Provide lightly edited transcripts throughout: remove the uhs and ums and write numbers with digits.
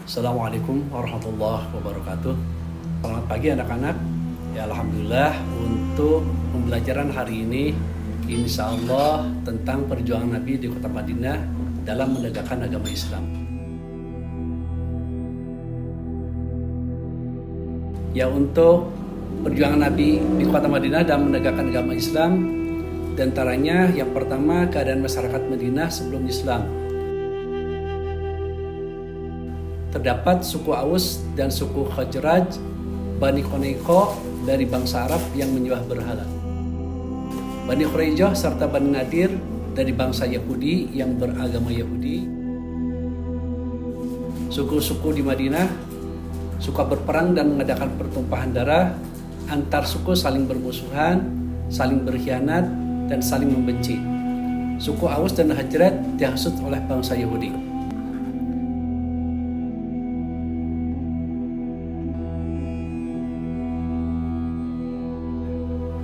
Assalamualaikum warahmatullahi wabarakatuh. Selamat pagi anak-anak. Ya Alhamdulillah untuk pembelajaran hari ini insya Allah tentang perjuangan Nabi di kota Madinah dalam menegakkan agama Islam. Ya untuk perjuangan Nabi di kota Madinah dalam menegakkan agama Islam, diantaranya yang pertama keadaan masyarakat Madinah sebelum Islam. Terdapat suku Aus dan suku Khazraj, Bani Quraizah dari bangsa Arab yang menyembah berhala. Bani Quraizah serta Bani Nadir dari bangsa Yahudi yang beragama Yahudi. Suku-suku di Madinah suka berperang dan mengadakan pertumpahan darah, antar suku saling bermusuhan, saling berkhianat, dan saling membenci. Suku Aus dan Khazraj dihasut oleh bangsa Yahudi.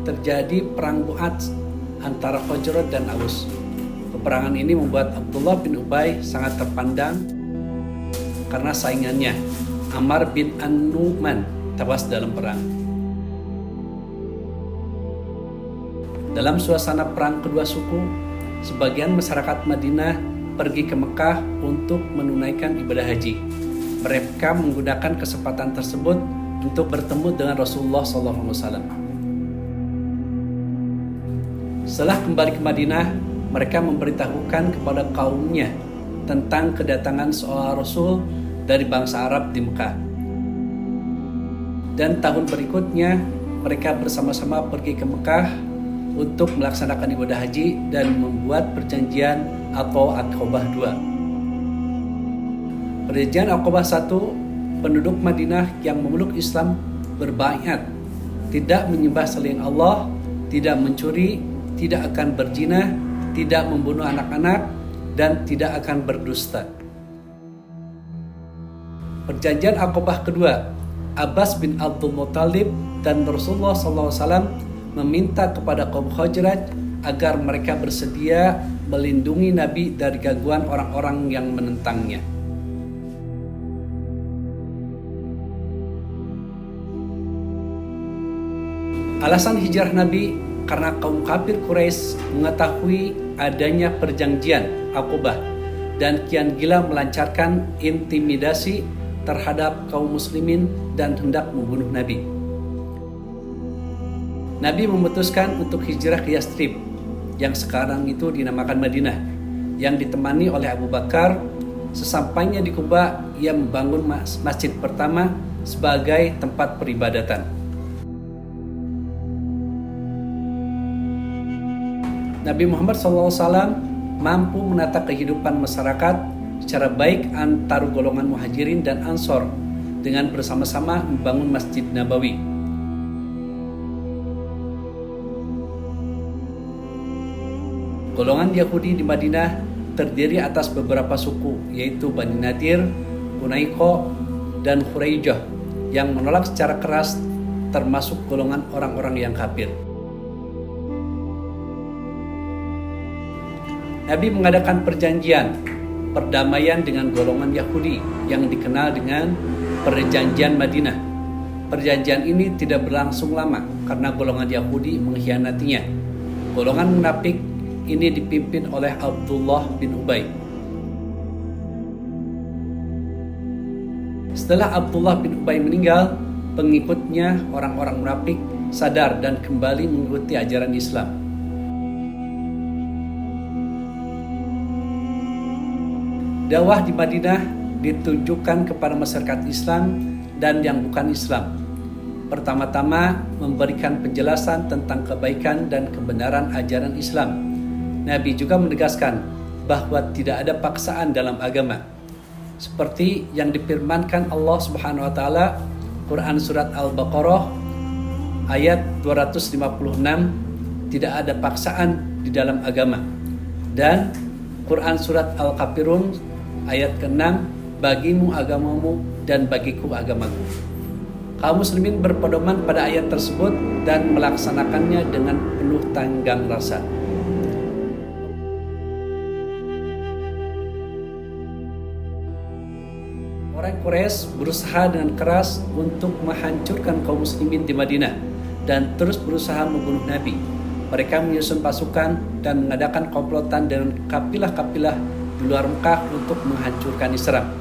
Terjadi perang Bu'ats antara Khazraj dan Aus. Peperangan ini membuat Abdullah bin Ubay sangat terpandang karena saingannya Ammar bin An-Nu'man tewas dalam perang. Dalam suasana perang kedua suku, sebagian masyarakat Madinah pergi ke Mekah untuk menunaikan ibadah haji. Mereka menggunakan kesempatan tersebut untuk bertemu dengan Rasulullah SAW. Setelah kembali ke Madinah, mereka memberitahukan kepada kaumnya tentang kedatangan seorang Rasul dari bangsa Arab di Mekah. Dan tahun berikutnya, mereka bersama-sama pergi ke Mekah untuk melaksanakan ibadah haji dan membuat perjanjian atau Aqabah II. Perjanjian Aqabah I, penduduk Madinah yang memeluk Islam berbaiat tidak menyembah selain Allah, tidak mencuri, tidak akan berzina, tidak membunuh anak-anak, dan tidak akan berdusta. Perjanjian Aqabah kedua, Abbas bin Abdul Muttalib dan Rasulullah SAW meminta kepada kaum Khazraj agar mereka bersedia melindungi Nabi dari gangguan orang-orang yang menentangnya. Alasan hijrah Nabi karena kaum kafir Quraisy mengetahui adanya perjanjian Aqabah dan kian gila melancarkan intimidasi terhadap kaum muslimin dan hendak membunuh Nabi. Nabi memutuskan untuk hijrah ke Yathrib yang sekarang itu dinamakan Madinah, yang ditemani oleh Abu Bakar. Sesampainya di Kuba, ia membangun masjid pertama sebagai tempat peribadatan. Nabi Muhammad SAW mampu menata kehidupan masyarakat secara baik antara golongan muhajirin dan ansor dengan bersama-sama membangun Masjid Nabawi. Golongan Yahudi di Madinah terdiri atas beberapa suku, yaitu Bani Nadir, Quraizah, dan Quraizah yang menolak secara keras, termasuk golongan orang-orang yang kafir. Nabi mengadakan perjanjian perdamaian dengan golongan Yahudi yang dikenal dengan Perjanjian Madinah. Perjanjian ini tidak berlangsung lama karena golongan Yahudi mengkhianatinya. Golongan munafik ini dipimpin oleh Abdullah bin Ubay. Setelah Abdullah bin Ubay meninggal, pengikutnya orang-orang munafik sadar dan kembali mengikuti ajaran Islam. Dakwah di Madinah ditujukan kepada masyarakat Islam dan yang bukan Islam. Pertama-tama memberikan penjelasan tentang kebaikan dan kebenaran ajaran Islam. Nabi juga menegaskan bahwa tidak ada paksaan dalam agama. Seperti yang difirmankan Allah Subhanahu wa taala Quran surat Al-Baqarah ayat 256, tidak ada paksaan di dalam agama. Dan Quran surat Al-Kafirun ayat ke-6, bagimu agamamu dan bagiku agamaku. Kaum muslimin berpedoman pada ayat tersebut dan melaksanakannya dengan penuh tanggang rasa. Orang Quraisy berusaha dengan keras untuk menghancurkan kaum muslimin di Madinah dan terus berusaha membunuh Nabi. Mereka menyusun pasukan dan mengadakan komplotan dengan kapilah-kapilah di luar Mekah untuk menghancurkan Islam.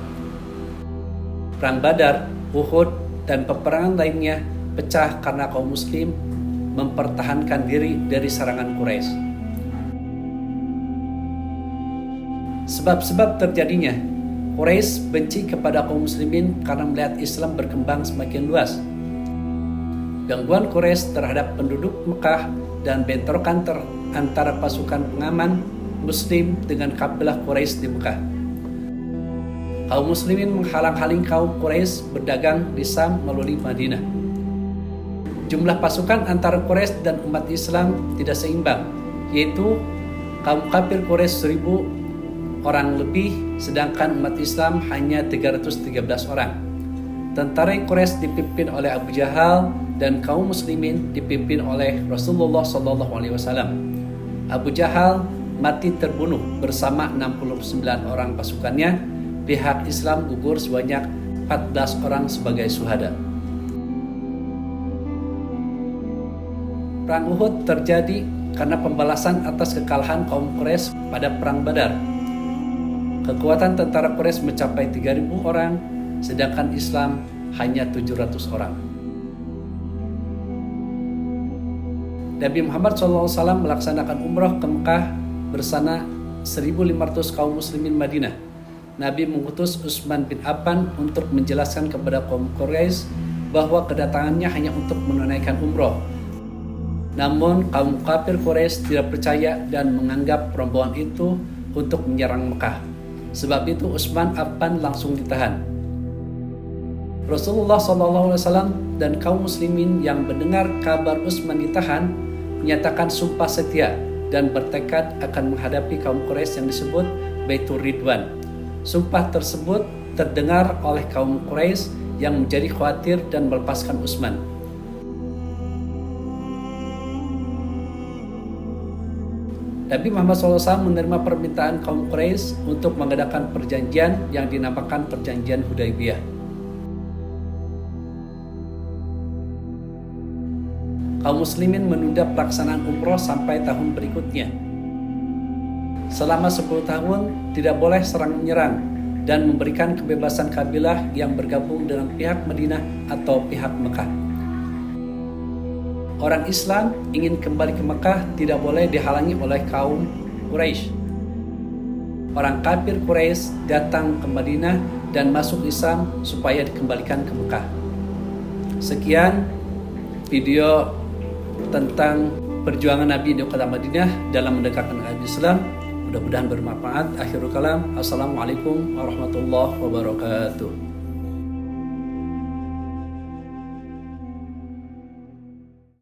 Perang Badar, Uhud, dan peperangan lainnya pecah karena kaum muslim mempertahankan diri dari serangan Quraisy. Sebab-sebab terjadinya, Quraisy benci kepada kaum muslimin karena melihat Islam berkembang semakin luas. Gangguan Quraisy terhadap penduduk Mekah dan bentrokan antara pasukan pengaman muslim dengan kabilah Quraisy di Mekah. Kaum muslimin menghalang-halangi kaum Quraisy berdagang di Sam melalui Madinah. Jumlah pasukan antara Quraisy dan umat Islam tidak seimbang, yaitu kaum kafir Quraisy 1.000 orang lebih, sedangkan umat Islam hanya 313 orang. Tentara Quraisy dipimpin oleh Abu Jahal dan kaum muslimin dipimpin oleh Rasulullah SAW. Abu Jahal mati terbunuh bersama 69 orang pasukannya. Pihak Islam gugur sebanyak 14 orang sebagai syuhada. Perang Uhud terjadi karena pembalasan atas kekalahan kaum Quraisy pada Perang Badar. Kekuatan tentara Quraisy mencapai 3.000 orang, sedangkan Islam hanya 700 orang. Nabi Muhammad SAW melaksanakan umrah ke Mekah bersama 1.500 kaum muslimin Madinah. Nabi mengutus Utsman bin Affan untuk menjelaskan kepada kaum Quraisy bahwa kedatangannya hanya untuk menunaikan umrah. Namun kaum kafir Quraisy tidak percaya dan menganggap rombongan itu untuk menyerang Mekah. Sebab itu Utsman Affan langsung ditahan. Rasulullah SAW dan kaum muslimin yang mendengar kabar Utsman ditahan menyatakan sumpah setia dan bertekad akan menghadapi kaum Quraisy yang disebut Baitur Ridwan. Sumpah tersebut terdengar oleh kaum Quraisy yang menjadi khawatir dan melepaskan Utsman. Nabi Muhammad SAW menerima permintaan kaum Quraisy untuk mengadakan perjanjian yang dinamakan Perjanjian Hudaybiyah. Kaum muslimin menunda pelaksanaan umroh sampai tahun berikutnya. Selama 10 tahun tidak boleh serang menyerang dan memberikan kebebasan kabilah yang bergabung dengan pihak Madinah atau pihak Mekah. Orang Islam ingin kembali ke Mekah tidak boleh dihalangi oleh kaum Quraisy. Orang kafir Quraisy datang ke Madinah dan masuk Islam supaya dikembalikan ke Mekah. Sekian video tentang perjuangan Nabi di kota Madinah dalam mendekatkan agama Islam. Mudah-mudahan bermanfaat. Akhirul kalam. Assalamualaikum warahmatullahi wabarakatuh.